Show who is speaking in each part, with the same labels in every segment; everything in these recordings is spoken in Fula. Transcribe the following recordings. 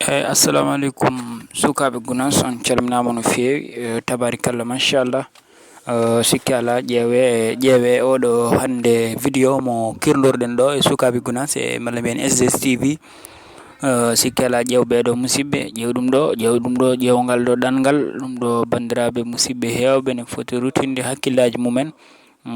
Speaker 1: Assalamu alaikum sukaɓe Gunas, on calminama no fewi. Tabarikallah machallah. Sikki ala ƴeewe oɗo hande vidéo mo kirlorɗen ɗo e sukaɓe Gunas e malla mbiyen SJS TV. Sikki ala ƴeew ɓeɗo musidɓe, ƴeewgal ɗo ɗanngal ɗum ɗo bandiraɓe musidɓe hewɓe ne foti rutinde hakkillaji mumen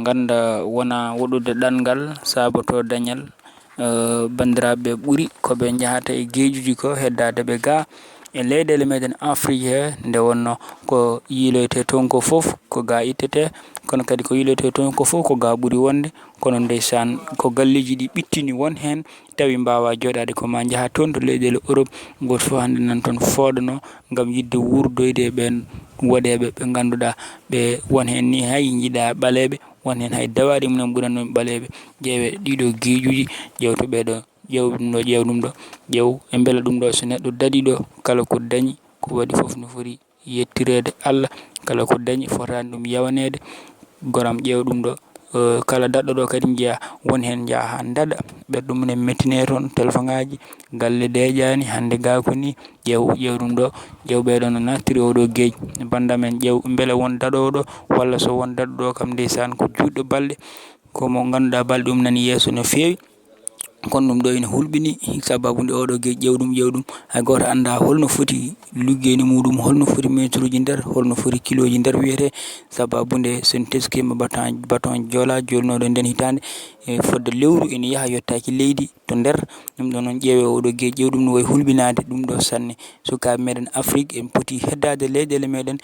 Speaker 1: ganda wona woɗude ɗanngal saboto dañal bandiraɓe ɓuri koɓe jahata e geejuji ko heddade ɓe ga e leyɗele meɗen Afrique he nde wonno ko yiiloyte toon ko fof ko ga ittete, kono kadi ko yiiloyte toon ko fof ko ga ɓuri wonde, kono ndeysan ko galleji ɗi ɓittini won hen tawi mbawa joɗade ko ma jaaha toon to leyɗele Europe. Goto fof hande nan toon fooɗano gam yidde wurdoyde e ɓen waɗeɓe ɓe ganduɗa ɓe won hen ni hay jiiɗa ɓaleɓe, won hen hay dawaɗi mumen ɓurannoɓe ɓaleɓe. Ƴeewe ɗiɗo geejuji, ƴewto ɓeɗo, ƴeew ɗum ɗo, ƴeew e beela ɗum ɗo so neɗɗo daɗiɗo kala ko dañi ko waɗi foof no foti yettirede Allah, kala ko dañi fotani ɗum yawanede goram. Ƴeew ɗum ɗo, kala daɗɗo ɗo kadi jiiya won hen jaaha ha daɗa ɓerɗe mumen mettine toon, téléphone ngaji galle deƴani hande ga ko ni. Ƴeew ɗum ɗo, ƴeew ɓeɗo no nattiri oɗo gueƴ banda men. Ƴeew beele won daɗowo ɗo walla so won daɗɗo ɗo kam ndeysan ko juɗɗo balɗe, komo ganduɗa balɗe mum nani yeeso no fewi, kono ɗum ɗo ina hulɓini sababude oɗo gueƴ. Ƴeew ɗum hay goto anda holno foti luggeni muɗum, holno foti métre uji nder, holno foti kiloji nder wiyete, sababude sen teskima baton Joola jolnoɗo e nden hitande e fodde lewru ina yaaha yettaki leydi to nder. Ɗum ɗon noon ƴeewe oɗo gueƴ, ƴeew ɗum no wayi hulɓinade ɗum ɗo sanne. Sukaɓe meɗen Afrique en poti heddade leyɗele meɗen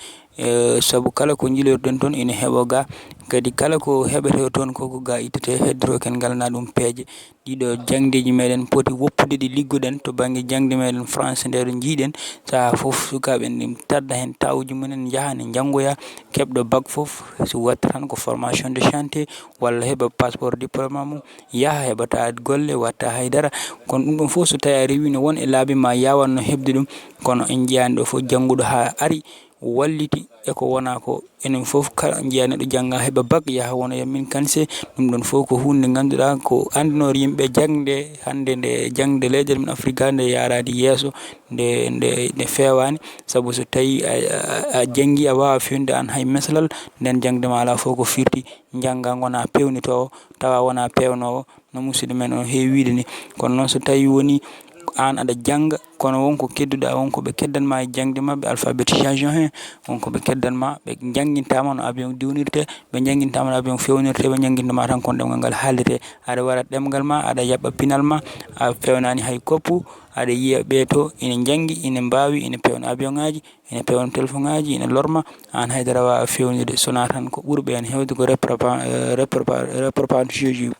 Speaker 1: saabu kala ko jiilorɗen toon ina heeɓo ga, kadi kala ko heɓete toon koko ga ittete heddoro ken galana ɗum peeje. Ɗiɗo jangdeji meɗen poti woppude ɗi liggoɗen to banggue jangde meɗen France nde ɗo jiiɗen saaha foof sukaɓe en tadda hen tawuji mumen jaaha ne janggoya keɓɗo bac foof, so watta tan ko formation de chantier walla heeɓa passeport diplôme mum yaaha heɓata golle watta haydara. Kono ɗum ɗon foof so tawi a rewi ne won e laabi ma yawanno hebde ɗum, kono en jiyani ɗo foof jangguɗo ha ari walliti eko wona ko enen foof kala jiiya neɗɗo jangga heeɓa bac yaaha wonoya min Kanché. Ɗum ɗon foof ko hunde ganduɗa ko andanore yimɓe jangde hande nde jangde leyɗele men Afrique ga nde yarani yeeso nde fewani, saabu so tawi a janggi a wawa fewnude an hay meslal nden jangde ma ala foof ko firti, jangga gona pewnitowo tawa wona pewnowo no musidɗo men o heewi wiide ni. Kono noon so tawi woni an aɗa jangga kono wonko kedduɗa, wonko ɓe keddanma e jangde mabɓe alphabétisation he, wonko ɓe keddanma ɓe janguintama no avion diwnirte, ɓe janguintama no avion fewnirte, ɓe janguintama tan kono ɗemgal ngal haaldete. Aɗa waɗa ɗemgal ma, aɗa yaɓɓa pinal ma, a fewnani hay koppu, aɗa yiiya ɓeeto ina janggi, ina mbawi, ina pewna avion ngaji, ina pewna téléphone ngaji, ina lorma, an haydara a wawa fewnide. Sona tan ko ɓurɓe hen hewde ko réprobatie ji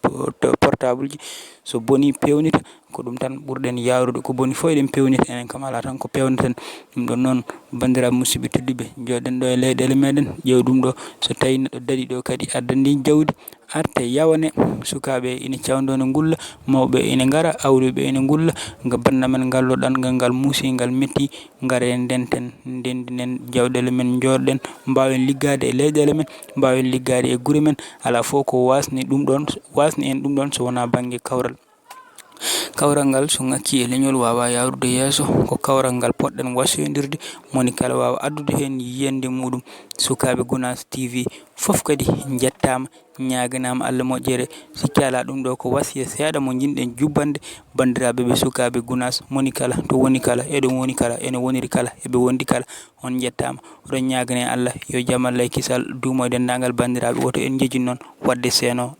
Speaker 1: portable ji, so boni pewnita ko ɗum tan ɓurɗen yawrude, ko boni foof eɗen pewnita, enen kam ala tan ko pewneten. Ɗum ɗon noon bandiraɓe musidɓe tedduɓe joɗen ɗo e leyɗele meɗen. Ƴeew ɗum ɗo, so tawi neɗɗo daɗi ɗo kadi addani jawdi arte yawane, sukaɓe ina cawdo ne gulla, mawɓe ina gara, awliɓe ina gulla, banda men ngallo ɗanngal ngal muusi ngal metti, gaare ndenten ndendinen jawɗele men jooɗoɗen, mbawen liggade e leyɗele men, mbawen liggade e guure men. Ala fof ko wasni en ɗum ɗon so wona banggue kawral. Kawral ngal so ngakki e leñol wawa yawrude yeeso, ko kawral ngal poɗɗen wassoyodirde, monikala wawa addude hen yiyande muɗum. Sukaɓe Gunas TV foof kadi jettama, ñaganama Allah moƴƴere. Sikki ala ɗum ɗo ko wasiya seeɗa mo jinɗen jubbande bandiraɓe ɓe sukaɓe Gunas monikala to woni kala, eɗon woni kala, ene woniri kala, eɓe wondi kala, on jettama. Oɗon ñagane Allah yo jaam Allah e kisal dumo e dendagal bandiraɓe woto en jejin noon wadde seeno.